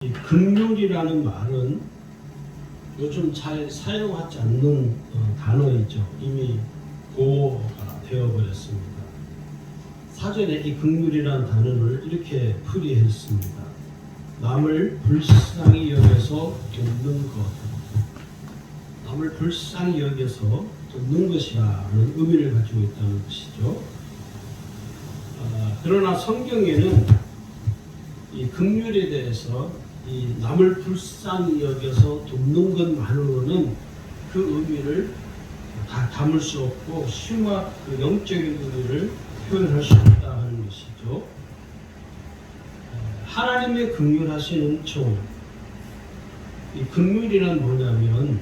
이 긍휼이라는 말은 요즘 잘 사용하지 않는 단어이죠. 이미 고어가 되어버렸습니다. 사전에 이 긍휼이라는 단어를 이렇게 풀이했습니다. 남을 불쌍히 여겨서 돕는 것, 남을 불쌍히 여겨서 돕는 것이라는 의미를 가지고 있다는 것이죠. 그러나 성경에는 이 긍휼에 대해서 이 남을 불쌍히 여겨서 돕는 것만으로는 그 의미를 다 담을 수 없고 심화 그 영적인 의미를 표현할 수 없다 하는 것이죠. 하나님의 긍휼하신 은총, 이 긍휼이란 뭐냐면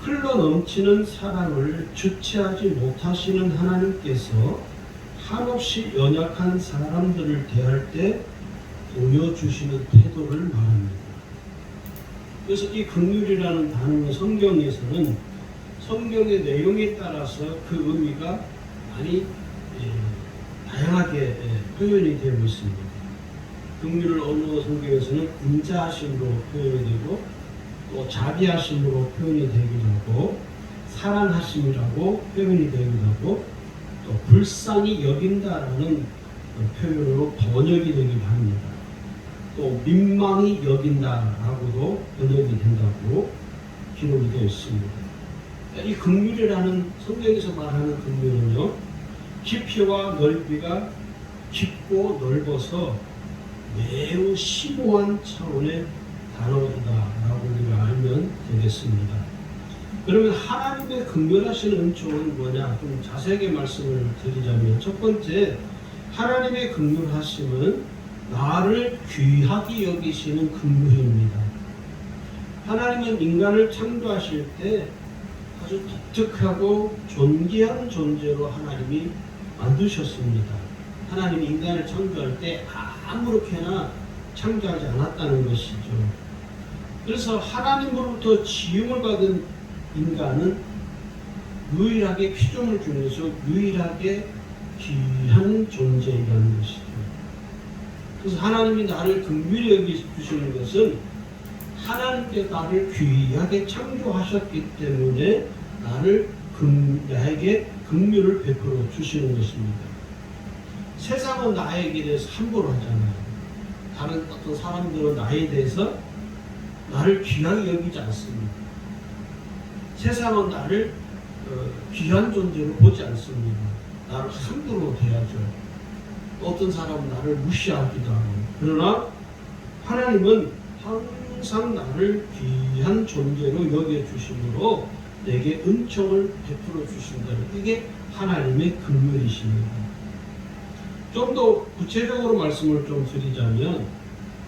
흘러 넘치는 사랑을 주체하지 못하시는 하나님께서 한없이 연약한 사람들을 대할 때 보여주시는 태도를 말합니다. 그래서 이 긍휼이라는 단어는 성경에서는 성경의 내용에 따라서 그 의미가 많이 다양하게 표현이 되고 있습니다. 긍휼을 어느 성경에서는 인자하심으로 표현이 되고 또 자비하심으로 표현이 되기도 하고 사랑하심이라고 표현이 되기도 하고 또 불쌍히 여긴다라는 표현으로 번역이 되기도 합니다. 또 민망히 여긴다라고도 번역이 된다고 기록이 되어 있습니다. 이 긍휼이라는 성경에서 말하는 긍휼은요, 깊이와 넓이가 깊고 넓어서 매우 심오한 차원의 단어이다라고 우리가 알면 되겠습니다. 그러면 하나님의 긍휼하신 은총은 뭐냐? 좀 자세하게 말씀을 드리자면 첫 번째, 하나님의 긍휼하심은 나를 귀하게 여기시는 긍휼입니다. 하나님은 인간을 창조하실 때 아주 독특하고 존귀한 존재로 하나님이 만드셨습니다. 하나님이 인간을 창조할 때 아무렇게나 창조하지 않았다는 것이죠. 그래서 하나님으로부터 지음을 받은 인간은 유일하게 피조물 중에서 유일하게 귀한 존재이라는 것이죠. 그래서 하나님이 나를 긍휼히 여기주시는 것은 하나님께 나를 귀하게 창조하셨기 때문에 나에게 긍휼을 베풀어 주시는 것입니다. 세상은 나에게 대해서 함부로 하잖아요. 다른 어떤 사람들은 나에 대해서 나를 귀하게 여기지 않습니다. 세상은 나를 귀한 존재로 보지 않습니다. 나를 함부로 대하죠. 어떤 사람은 나를 무시하기도 하고. 그러나 하나님은 항상 나를 귀한 존재로 여겨주심으로 내게 은총을 베풀어 주신다는, 이게 하나님의 긍휼이십니다. 좀 더 구체적으로 말씀을 좀 드리자면,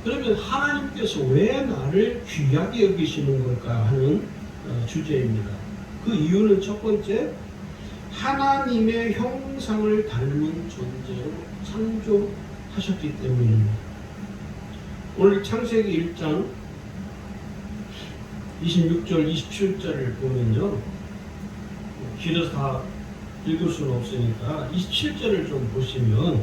그러면 하나님께서 왜 나를 귀하게 여기시는 걸까 하는 주제입니다. 그 이유는 첫 번째, 하나님의 형상을 닮은 존재로 창조하셨기 때문입니다. 오늘 창세기 1장 26절 27절을 보면요, 길어서 다 읽을 수는 없으니까 27절을 좀 보시면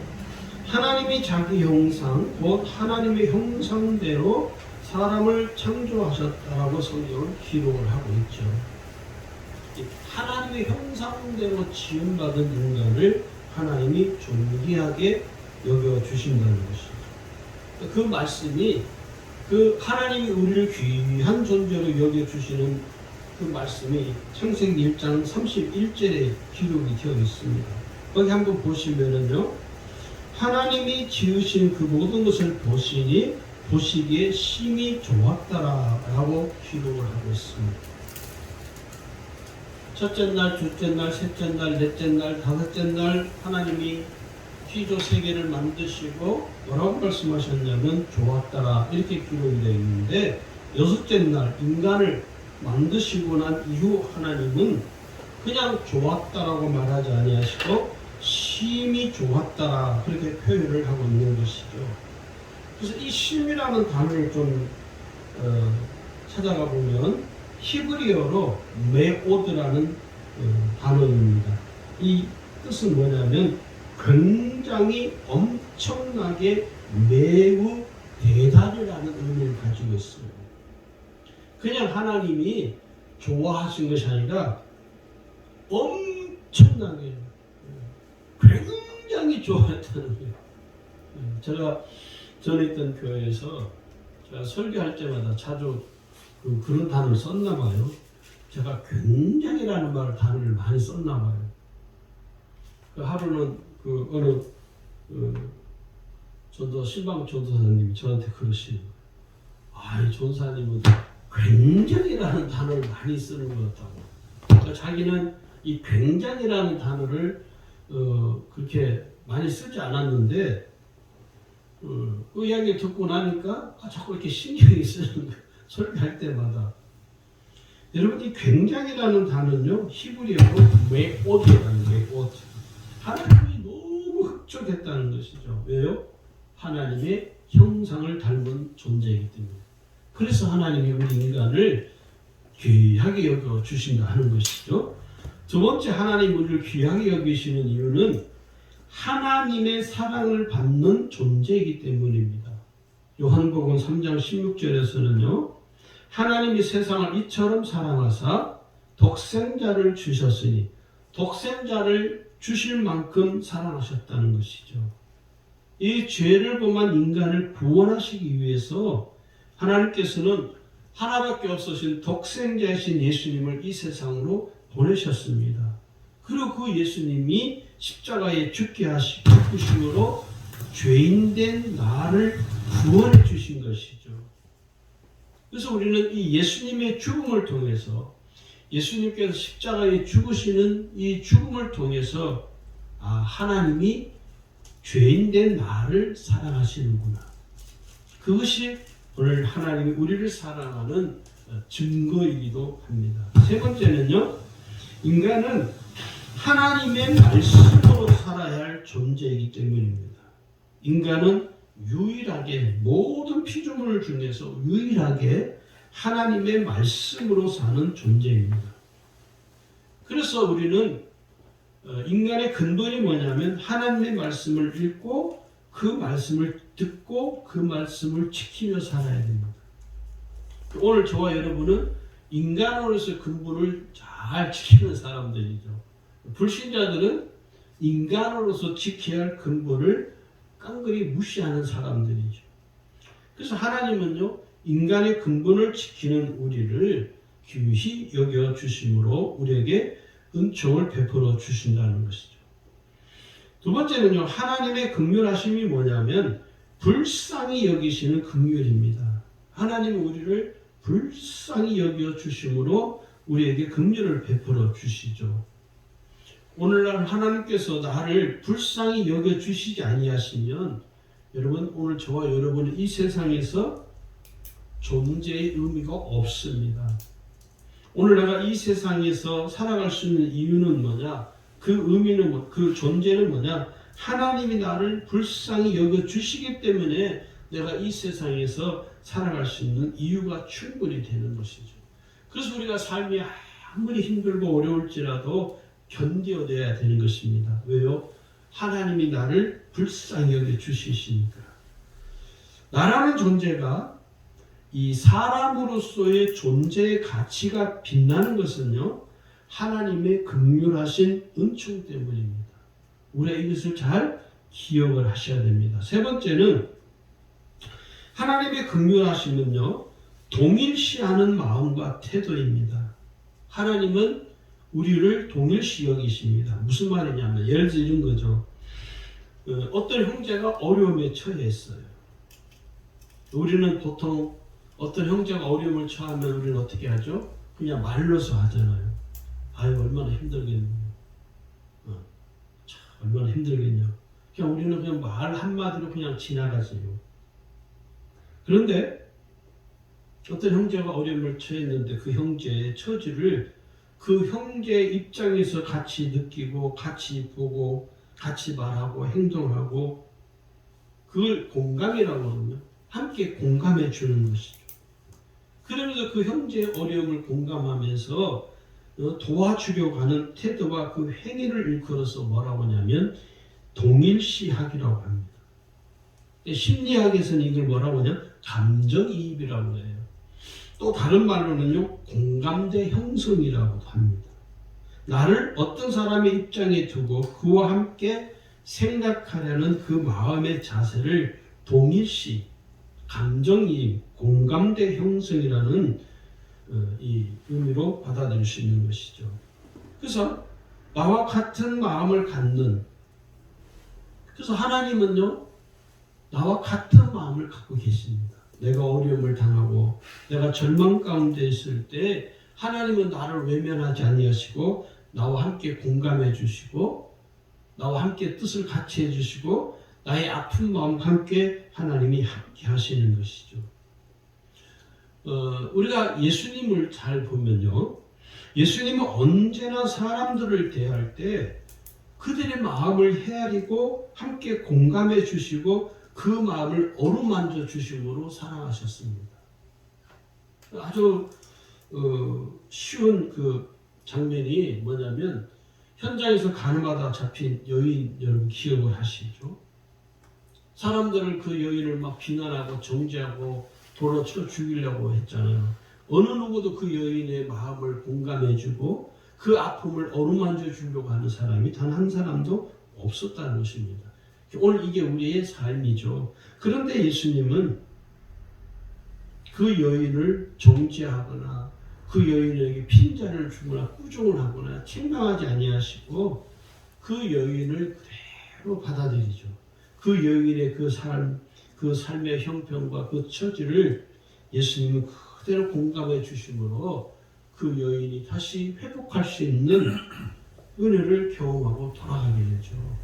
하나님이 자기 형상, 곧 하나님의 형상대로 사람을 창조하셨다라고 성경은 기록을 하고 있죠. 하나님의 형상대로 지음받은 인간을 하나님이 존귀하게 여겨주신다는 것이죠. 그 말씀이, 그 하나님이 우리를 귀한 존재로 여겨주시는 그 말씀이 창세기 1장 31절에 기록이 되어 있습니다. 거기 한번 보시면은요, 하나님이 지으신 그 모든 것을 보시기에 심히 좋았다라고 기록을 하고 있습니다. 첫째 날, 둘째 날, 셋째 날, 넷째 날, 다섯째 날 하나님이 피조 세계를 만드시고 뭐라고 말씀하셨냐면 좋았더라, 이렇게 기록이 되어 있는데, 여섯째 날 인간을 만드시고 난 이후 하나님은 그냥 좋았다라고 말하지 아니하시고 심히 좋았다라, 그렇게 표현을 하고 있는 것이죠. 그래서 이 심이라는 단어를 좀 찾아가 보면 히브리어로 메오드라는 단어입니다. 이 뜻은 뭐냐면 굉장히 엄청나게 매우 대단이라는 의미를 가지고 있어요. 그냥 하나님이 좋아하신 것이 아니라 엄청나게 굉장히 좋아했다는 거예요. 제가 전에 있던 교회에서 제가 설교할 때마다 자주 그런 단어를 썼나 봐요. 제가 굉장히라는 단어를 많이 썼나 봐요. 하루는 어느 전도 신방 전도사님이 저한테 그러시는 거예요. 이 전사님은 굉장히라는 단어를 많이 쓰는 것 같다고. 그러니까 자기는 이 굉장히라는 단어를 그렇게 많이 쓰지 않았는데 그 이야기를 듣고 나니까 자꾸 이렇게 신경이 쓰는 거예요. 설교할 때마다. 여러분, 이 굉장히라는 단어는요, 히브리어로 메옷이라는 메옷. 하나님이 너무 흡족했다는 것이죠. 왜요? 하나님의 형상을 닮은 존재이기 때문에. 그래서 하나님이 우리 인간을 귀하게 여겨 주신다 하는 것이죠. 두 번째, 하나님 우리를 귀하게 여기시는 이유는 하나님의 사랑을 받는 존재이기 때문입니다. 요한복음 3장 16절에서는요. 하나님이 세상을 이처럼 사랑하사 독생자를 주셨으니 독생자를 주실 만큼 사랑하셨다는 것이죠. 이 죄를 범한 인간을 구원하시기 위해서 하나님께서는 하나밖에 없으신 독생자이신 예수님을 이 세상으로 보내셨습니다. 그리고 그 예수님이 십자가에 죽게 하시고 죽으심으로 죄인된 나를 구원해 주신 것이죠. 그래서 우리는 이 예수님의 죽음을 통해서 예수님께서 십자가에 죽으시는 이 죽음을 통해서 하나님이 죄인된 나를 사랑하시는구나. 그것이 오늘 하나님이 우리를 사랑하는 증거이기도 합니다. 세 번째는요. 인간은 하나님의 말씀으로 살아야 할 존재이기 때문입니다. 인간은 유일하게 모든 피조물 중에서 유일하게 하나님의 말씀으로 사는 존재입니다. 그래서 우리는 인간의 근본이 뭐냐면 하나님의 말씀을 읽고 그 말씀을 듣고 그 말씀을 지키며 살아야 됩니다. 오늘 저와 여러분은 인간으로서 근본을 잘 지키는 사람들이죠. 불신자들은 인간으로서 지켜야 할 근본을 깡그리 무시하는 사람들이죠. 그래서 하나님은요, 인간의 근본을 지키는 우리를 귀히 여겨 주심으로 우리에게 은총을 베풀어 주신다는 것이죠. 두 번째는요, 하나님의 긍휼하심이 뭐냐면 불쌍히 여기시는 긍휼입니다. 하나님은 우리를 불쌍히 여겨 주심으로 우리에게 긍휼을 베풀어 주시죠. 오늘날 하나님께서 나를 불쌍히 여겨 주시지 아니하시면 여러분, 오늘 저와 여러분은 이 세상에서 존재의 의미가 없습니다. 오늘 내가 이 세상에서 살아갈 수 있는 이유는 뭐냐? 그 의미는 그 존재는 뭐냐? 하나님이 나를 불쌍히 여겨 주시기 때문에 내가 이 세상에서 살아갈 수 있는 이유가 충분히 되는 것이죠. 그래서 우리가 삶이 아무리 힘들고 어려울지라도 견뎌내야 되는 것입니다. 왜요? 하나님이 나를 불쌍히 여겨 주시니까. 나라는 존재가 이 사람으로서의 존재의 가치가 빛나는 것은요, 하나님의 긍휼하신 은총 때문입니다. 우리가 이것을 잘 기억을 하셔야 됩니다. 세 번째는 하나님의 긍휼하심은요, 동일시하는 마음과 태도입니다. 하나님은 우리를 동일시 여기십니다. 무슨 말이냐면 예를 들어 이런 거죠. 어떤 형제가 어려움에 처해 있어요. 우리는 보통 어떤 형제가 어려움을 처하면 우리는 어떻게 하죠? 그냥 말로서 하잖아요. 아유, 얼마나 힘들겠냐. 얼마나 힘들겠냐. 그냥 우리는 그냥 말 한마디로 그냥 지나가지요. 그런데 어떤 형제가 어려움을 처했는데 그 형제의 처지를 그 형제의 입장에서 같이 느끼고 같이 보고 같이 말하고 행동하고 그걸 공감이라고 하거든요. 함께 공감해 주는 것이죠. 그러면서 그 형제의 어려움을 공감하면서 도와주려고 하는 태도와 그 행위를 일컬어서 뭐라고 하냐면 동일시하기라고 합니다. 심리학에서는 이걸 뭐라고 하냐? 감정이입이라고 해요. 또 다른 말로는요, 공감대 형성이라고도 합니다. 나를 어떤 사람의 입장에 두고 그와 함께 생각하려는 그 마음의 자세를 동일시 감정이입, 공감대 형성이라는 이 의미로 받아들일 수 있는 것이죠. 그래서 나와 같은 마음을 갖는, 그래서 하나님은요, 나와 같은 마음을 갖고 계십니다. 내가 어려움을 당하고 내가 절망 가운데 있을 때 하나님은 나를 외면하지 아니하시고 나와 함께 공감해 주시고 나와 함께 뜻을 같이 해 주시고 나의 아픈 마음과 함께 하나님이 함께 하시는 것이죠. 우리가 예수님을 잘 보면요, 예수님은 언제나 사람들을 대할 때 그들의 마음을 헤아리고 함께 공감해 주시고 그 마음을 어루만져 주심으로 사랑하셨습니다. 아주 쉬운 그 장면이 뭐냐면, 현장에서 가늠하다 잡힌 여인, 여러분 기억을 하시죠? 사람들을 그 여인을 막 비난하고 정죄하고 돌로 쳐 죽이려고 했잖아요. 어느 누구도 그 여인의 마음을 공감해주고 그 아픔을 어루만져 주려고 하는 사람이 단 한 사람도 없었다는 것입니다. 오늘 이게 우리의 삶이죠. 그런데 예수님은 그 여인을 정죄하거나 그 여인에게 핀잔을 주거나 꾸중을 하거나 책망하지 아니하시고 그 여인을 그대로 받아들이죠. 그 여인의 그 삶의 형편과 그 처지를 예수님은 그대로 공감해 주심으로 그 여인이 다시 회복할 수 있는 은혜를 경험하고 돌아가게 되죠.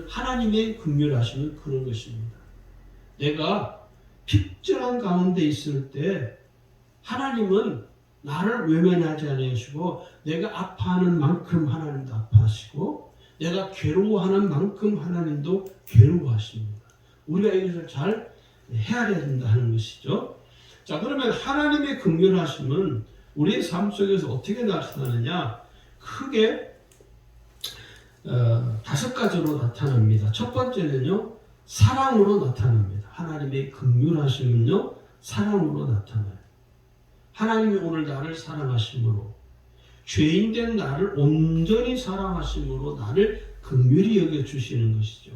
하나님의 긍휼하심은 그런 것입니다. 내가 핍절한 가운데 있을 때 하나님은 나를 외면하지 아니하시고 내가 아파하는 만큼 하나님도 아파하시고 내가 괴로워하는 만큼 하나님도 괴로워하십니다. 우리가 이것을 잘 헤아려야 된다 하는 것이죠. 자, 그러면 하나님의 긍휼하심은 우리의 삶 속에서 어떻게 나타나느냐? 크게 5가지로 나타납니다. 첫 번째는요, 사랑으로 나타납니다. 하나님의 긍휼하심은요, 사랑으로 나타나요. 하나님이 오늘 나를 사랑하심으로, 죄인된 나를 온전히 사랑하심으로 나를 긍휼히 여겨주시는 것이죠.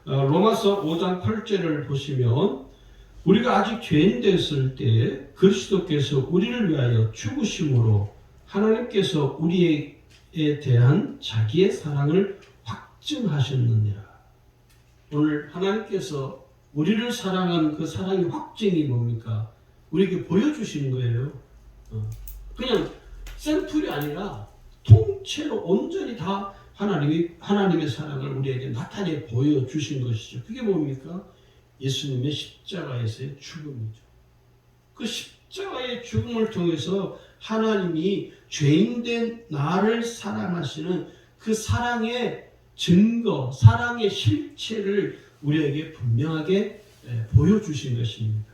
로마서 5장 8절을 보시면, 우리가 아직 죄인 됐을 때 그리스도께서 우리를 위하여 죽으심으로 하나님께서 우리에 대한 자기의 사랑을 확증하셨느니라. 오늘 하나님께서 우리를 사랑한 그 사랑의 확증이 뭡니까? 우리에게 보여주시는 거예요. 그냥 샘플이 아니라 통째로 온전히 다 하나님의 사랑을 우리에게 나타내 보여주신 것이죠. 그게 뭡니까? 예수님의 십자가에서의 죽음이죠. 그 십자가의 죽음을 통해서 하나님이 죄인된 나를 사랑하시는 그 사랑의 증거, 사랑의 실체를 우리에게 분명하게 보여주신 것입니다.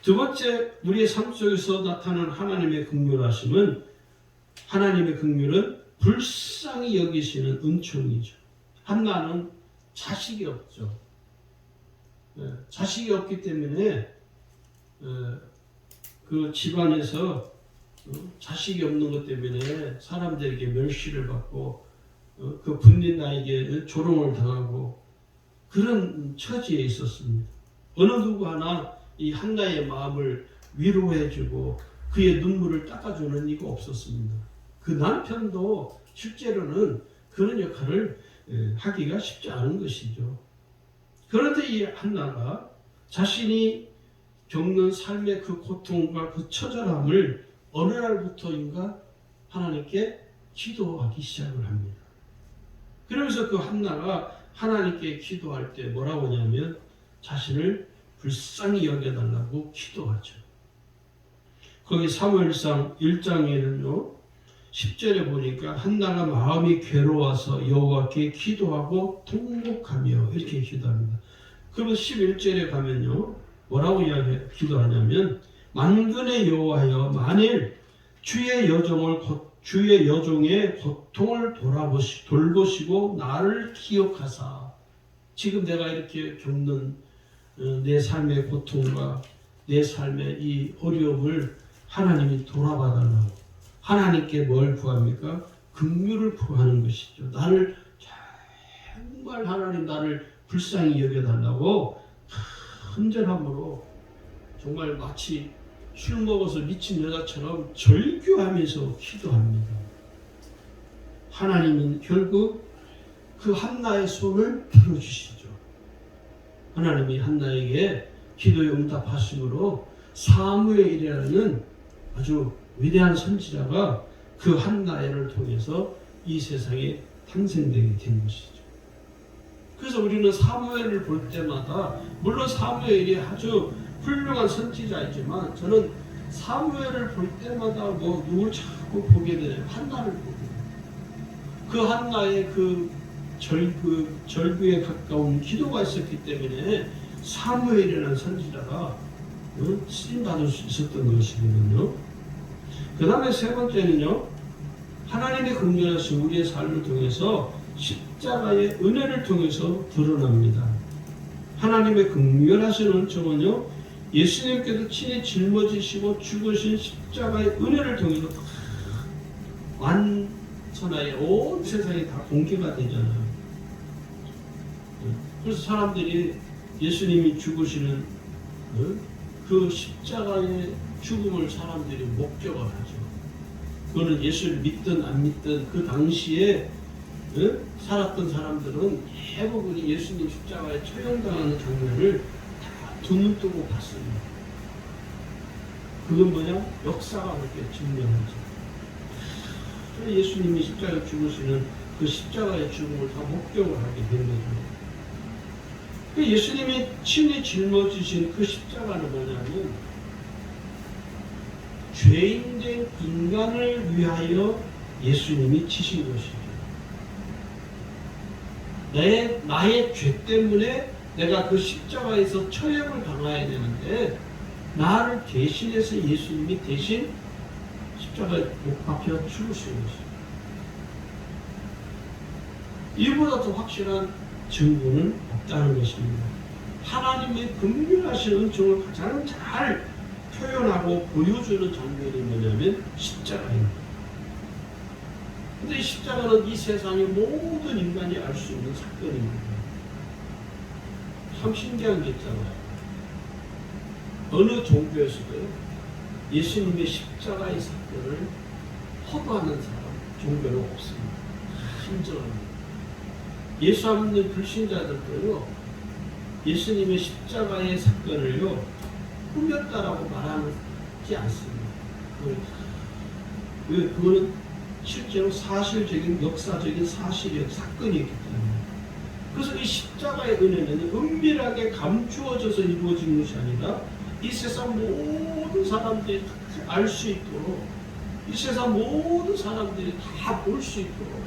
두 번째, 우리의 삶 속에서 나타나는 하나님의 긍휼하심은, 하나님의 긍휼은 불쌍히 여기시는 은총이죠. 한나는 자식이 없죠. 자식이 없기 때문에 그 집안에서 자식이 없는 것 때문에 사람들에게 멸시를 받고 그 분린 나에게 조롱을 당하고 그런 처지에 있었습니다. 어느 누구 하나 이 한나의 마음을 위로해주고 그의 눈물을 닦아주는 이가 없었습니다. 그 남편도 실제로는 그런 역할을 하기가 쉽지 않은 것이죠. 그런데 이 한나가 자신이 겪는 삶의 그 고통과 그 처절함을 어느 날부터인가 하나님께 기도하기 시작을 합니다. 그러면서 그 한나가 하나님께 기도할 때 뭐라고 하냐면 자신을 불쌍히 여겨달라고 기도하죠. 거기 사무엘상 1장에는요 10절에 보니까 한나가 마음이 괴로워서 여호와께 기도하고 통곡하며 이렇게 기도합니다. 그리고 11절에 가면요 뭐라고 기도하냐면 만군의 여호와여, 만일 주의 여종의 고통을 돌보시고 나를 기억하사 지금 내가 이렇게 겪는 내 삶의 고통과 내 삶의 이 어려움을 하나님이 돌아봐달라고. 하나님께 뭘 구합니까? 긍휼을 구하는 것이죠. 나를 정말 하나님 나를 불쌍히 여겨달라고 간절함으로 정말 마치 술 먹어서 미친 여자처럼 절규하면서 기도합니다. 하나님은 결국 그 한나의 손을 들어주시죠. 하나님이 한나에게 기도에 응답하심으로 사무엘이라는 아주 위대한 선지자가 그 한나를 통해서 이 세상에 탄생되게 된 것이죠. 그래서 우리는 사무엘을 볼 때마다 물론 사무엘이 아주 훌륭한 선지자이지만 저는 사무엘을 볼 때마다 누굴 자꾸 보게 되네요. 한나를 보게 돼요. 그 한나의 그 절규에 가까운 기도가 있었기 때문에 사무엘이라는 선지자가 쓰임받을 수 있었던 것이거든요. 그 다음에 세 번째는요, 하나님의 긍휼하신 우리의 삶을 통해서 십자가의 은혜를 통해서 드러납니다. 하나님의 긍휼하신 은총은요, 예수님께서 친히 짊어지시고 죽으신 십자가의 은혜를 통해서 만천하에 온 세상에 다 공개가 되잖아요. 그래서 사람들이 예수님이 죽으시는 그 십자가의 죽음을 사람들이 목격을 하죠. 그거는 예수를 믿든 안 믿든 그 당시에 살았던 사람들은 대부분이 예수님 십자가에 처형당하는 장면을 다 두 눈 뜨고 봤습니다. 그건 뭐냐? 역사가 그렇게 증명하죠. 예수님이 십자가에 죽으시는 그 십자가의 죽음을 다 목격을 하게 된 거죠. 예수님이 친히 짊어지신 그 십자가는 뭐냐면 죄인된 인간을 위하여 예수님이 지신 것이죠. 나의 죄 때문에 내가 그 십자가에서 처형을 당해야 되는데 나를 대신해서 예수님이 대신 십자가에 못 박혀 죽으신 것이죠. 이보다 더 확실한 증거는 없다는 것입니다. 하나님의 긍휼하신 은총을 가장 잘 표현하고 보여주는 장면이 뭐냐면 십자가입니다. 근데 이 십자가는 이 세상의 모든 인간이 알 수 있는 사건입니다. 참 신기한 게 있잖아요. 어느 종교에서도요, 예수님의 십자가의 사건을 허가하는 사람, 종교는 없습니다. 신정합니다. 예수 안 믿는 불신자들도요, 예수님의 십자가의 사건을요, 꾸몄다라고 말하지 않습니다. 그거는 실제로 사실적인 역사적인 사실의 사건이었기 때문에. 그래서 이 십자가의 은혜는 은밀하게 감추어져서 이루어진 것이 아니라 이 세상 모든 사람들이 알 수 있도록, 이 세상 모든 사람들이 다 볼 수 있도록,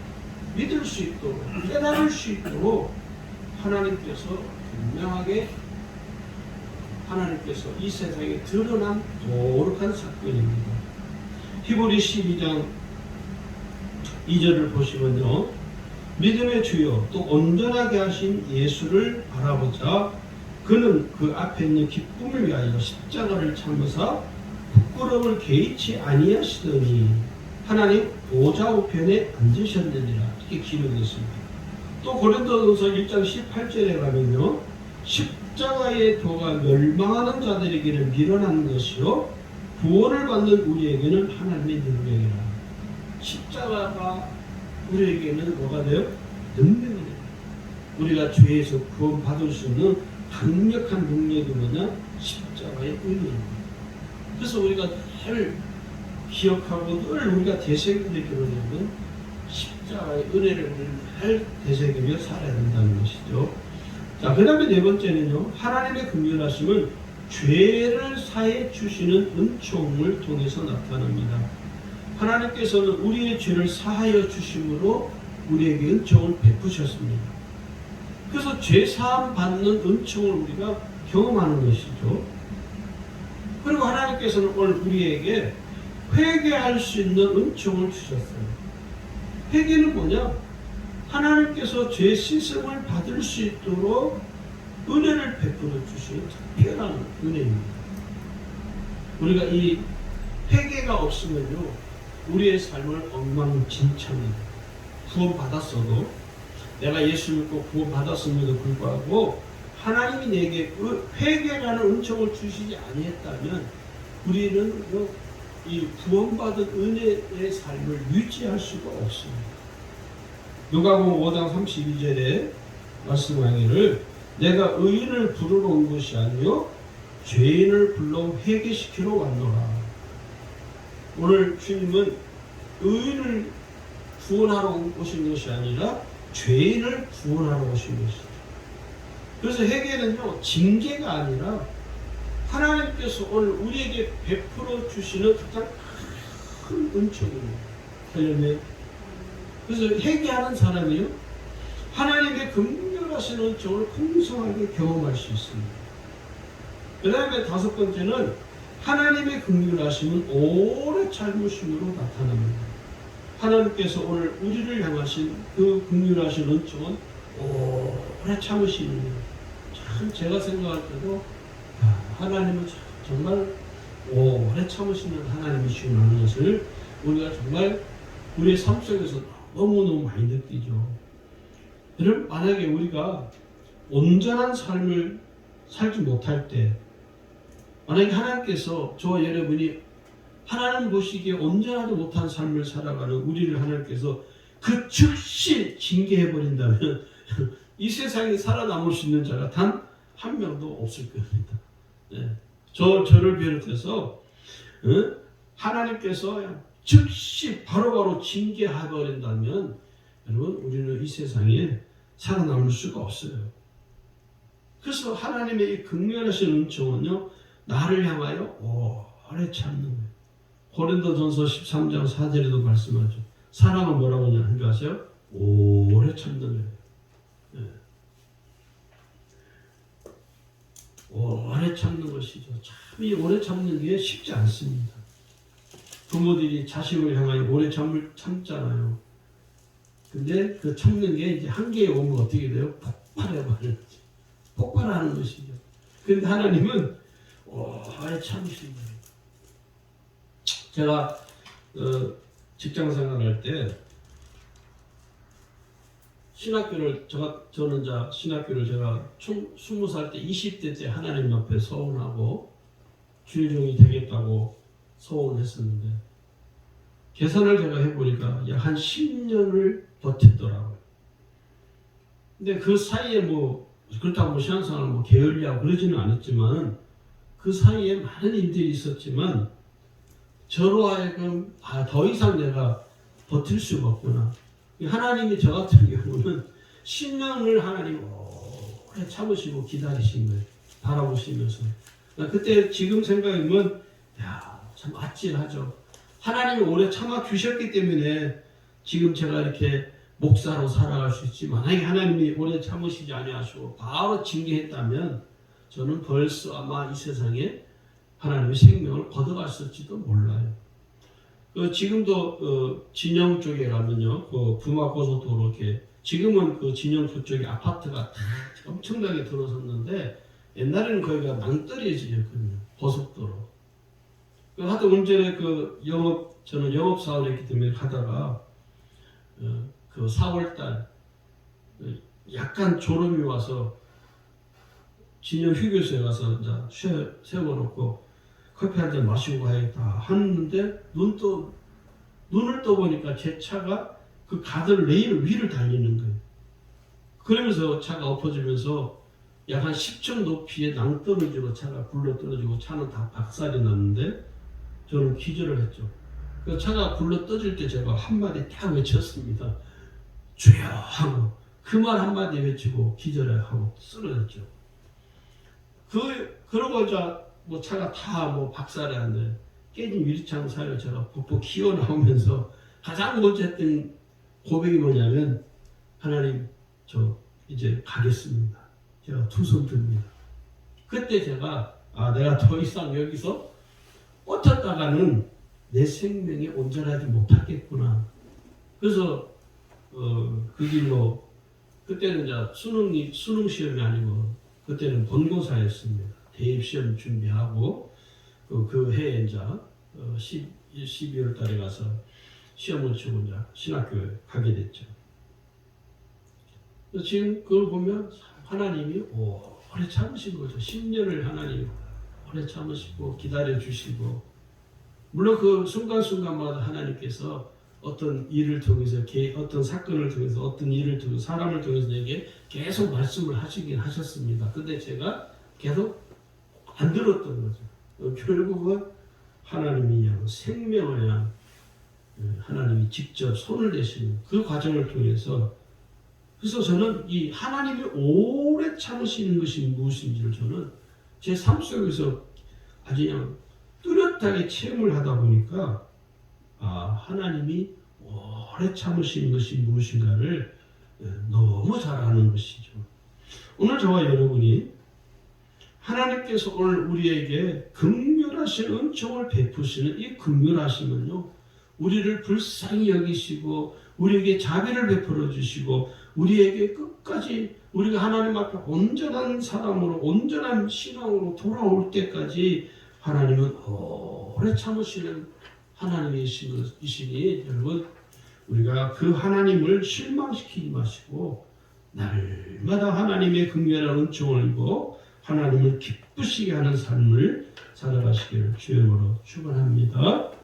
믿을 수 있도록, 깨달을 수 있도록 하나님께서 분명하게 하나님께서 이 세상에 드러난 거룩한 사건입니다. 히브리 12장 2절을 보시면요, 믿음의 주요 또 온전하게 하신 예수를 바라보자. 그는 그 앞에 있는 기쁨을 위하여 십자가를 참으사 부끄러움을 개의치 아니하시더니 하나님 보좌 우편에 앉으셨느니라. 이렇게 기록되어 있습니다. 또 고린도전서 1장 18절에 가면요, 십자가의 도가 멸망하는 자들에게는 미련한 것이요 구원을 받는 우리에게는 하나님의 능력이라. 십자가가 우리에게는 뭐가 돼요? 능력이 돼요. 우리가 죄에서 구원받을 수 있는 강력한 능력이 뭐냐? 십자가의 은혜입니다. 그래서 우리가 늘 기억하고 늘 우리가 되새기려면 십자가의 은혜를 늘 되새기며 살아야 된다는 것이죠. 자, 그 다음에 네 번째는요, 하나님의 긍휼하심은 죄를 사해 주시는 은총을 통해서 나타납니다. 하나님께서는 우리의 죄를 사하여 주심으로 우리에게 은총을 베푸셨습니다. 그래서 죄 사함 받는 은총을 우리가 경험하는 것이죠. 그리고 하나님께서는 오늘 우리에게 회개할 수 있는 은총을 주셨어요. 회개는 뭐냐? 하나님께서 죄 씻음을 받을 수 있도록 은혜를 베풀어 주시는 특별한 은혜입니다. 우리가 이 회개가 없으면요, 우리의 삶을 엉망진창입니다. 구원받았어도, 내가 예수 믿고 구원받았음에도 불구하고 하나님이 내게 회개라는 은총을 주시지 아니했다면 우리는 이 구원받은 은혜의 삶을 유지할 수가 없습니다. 누가복음 5장 32절에 말씀하기를 내가 의인을 부르러 온 것이 아니요 죄인을 불러 회개시키러 왔노라. 오늘 주님은 의인을 구원하러 오신 것이 아니라 죄인을 구원하러 오신 것이죠. 그래서 회개는요, 징계가 아니라 하나님께서 오늘 우리에게 베풀어 주시는 가장 큰 은총입니다. 할렐루야. 그래서 회개하는 사람이요, 하나님의 긍휼하신 은총을 풍성하게 경험할 수 있습니다. 그 다음에 다섯 번째는 하나님의 긍휼하심은 오래 참으심으로 나타납니다. 하나님께서 오늘 우리를 향하신 그 긍휼하신 은총은 오래 참으심입니다. 참 제가 생각할 때도 하나님은 정말 오래 참으시는 하나님이시구나 하는 것을 우리가 정말 우리의 삶 속에서 너무너무 많이 느끼죠. 여러분, 만약에 우리가 온전한 삶을 살지 못할 때, 만약에 하나님께서 저와 여러분이 하나님 보시기에 온전하지 못한 삶을 살아가는 우리를 하나님께서 그 즉시 징계해버린다면 이 세상에 살아남을 수 있는 자가 단 한 명도 없을 겁니다. 네. 저를 비롯해서 하나님께서 즉시 바로바로 징계해버린다면 여러분, 우리는 이 세상에 살아남을 수가 없어요. 그래서 하나님의 이 긍휼하신 은총은요, 나를 향하여 오래 참는 거예요. 고린도전서 13장 4절에도 말씀하죠. 사랑은 뭐라고 하는 줄 아세요? 오래 참는 거예요. 네. 오래 참는 것이죠. 참 이 오래 참는 게 쉽지 않습니다. 부모들이 자식을 향하여 오래 참잖아요. 근데 그 참는 게 이제 한계에 오면 어떻게 돼요? 폭발해버리는 거죠. 폭발하는 것이죠. 그런데 하나님은 오래 참으시는 거예요. 제가 직장 생활할 때 신학교를 제가 총 20살 때 20대 때 하나님 앞에 서원하고 주일종이 되겠다고 서원했었는데 계산을 제가 해보니까 약 한 10년을 버텼더라고요. 근데 그 사이에 그렇다고 신앙생활을 게을리하고 그러지는 않았지만 그 사이에 많은 일들이 있었지만 저로 하여금 더 이상 내가 버틸 수가 없구나. 하나님이 저 같은 경우는 10년을 하나님 오래 참으시고 기다리신 거예요. 바라보시면서. 그때 지금 생각하면 참 아찔하죠. 하나님이 오래 참아 주셨기 때문에 지금 제가 이렇게 목사로 살아갈 수 있지, 만약에 하나님이 오래 참으시지 아니하시고 바로 징계했다면 저는 벌써 아마 이 세상에 하나님의 생명을 걷어갔을지도 몰라요. 지금도 진영 쪽에 가면요, 부마고속도로 이렇게 지금은 그 진영 그쪽에 아파트가 다 엄청나게 들어섰는데 옛날에는 거기가 낭떠러지였거든요. 고속도로. 하도 언제나 저는 영업사업을 했기 때문에 가다가 그 4월달 약간 졸음이 와서 진영 휴게소에 가서 이제 세워놓고 커피 한 잔 마시고 가야겠다 하는데 눈을 떠보니까 제 차가 그 가들 레일 위를 달리는 거예요. 그러면서 차가 엎어지면서 약 한 10층 높이에 낭떠러지로 차가 굴러떨어지고 차는 다 박살이 났는데 저는 기절을 했죠. 그 차가 굴러떨어질 때 제가 한마디 딱 외쳤습니다. 주여 하고 그 말 한마디 외치고 기절하고 쓰러졌죠. 그러고 차가 다 박살이 났는데 깨진 유리창 사이로 제가 푹푹 기어 나오면서 가장 먼저 했던 고백이 뭐냐면, 하나님 저 이제 가겠습니다. 제가 두 손 듭니다. 그때 제가 내가 더 이상 여기서 버텼다가는 내 생명이 온전하지 못하겠구나. 그래서 그 길로 그때는 이제 수능 시험이 아니고 그때는 본고사였습니다. 대입 시험 준비하고 그 해에 이제 12월 달에 가서 시험을 치고 이제 신학교에 가게 됐죠. 지금 그걸 보면 하나님이 오래 참으신 거죠. 10년을 하나님 오래 참으시고 기다려 주시고, 물론 그 순간순간마다 하나님께서 어떤 일을 통해서 어떤 사건을 통해서 어떤 일을 통해서 사람을 통해서 내게 계속 말씀을 하시긴 하셨습니다. 근데 제가 계속 안 들었던 거죠. 결국은 하나님이 양 생명을 양 하나님이 직접 손을 대시는 그 과정을 통해서, 그래서 저는 이 하나님이 오래 참으시는 것이 무엇인지를 저는 제 삶 속에서 아주 그냥 뚜렷하게 체험을 하다 보니까 하나님이 오래 참으시는 것이 무엇인가를 너무 잘 아는 것이죠. 오늘 저와 여러분이 하나님께서 오늘 우리에게 긍휼하신 은총을 베푸시는 이 긍휼하심은요, 우리를 불쌍히 여기시고 우리에게 자비를 베풀어 주시고 우리에게 끝까지 우리가 하나님 앞에 온전한 사람으로 온전한 신앙으로 돌아올 때까지 하나님은 오래 참으시는 하나님이시니, 여러분 우리가 그 하나님을 실망시키지 마시고 날마다 하나님의 긍휼한 은총을 입고 하나님을 기쁘시게 하는 삶을 살아가시기를 주님으로 축원합니다.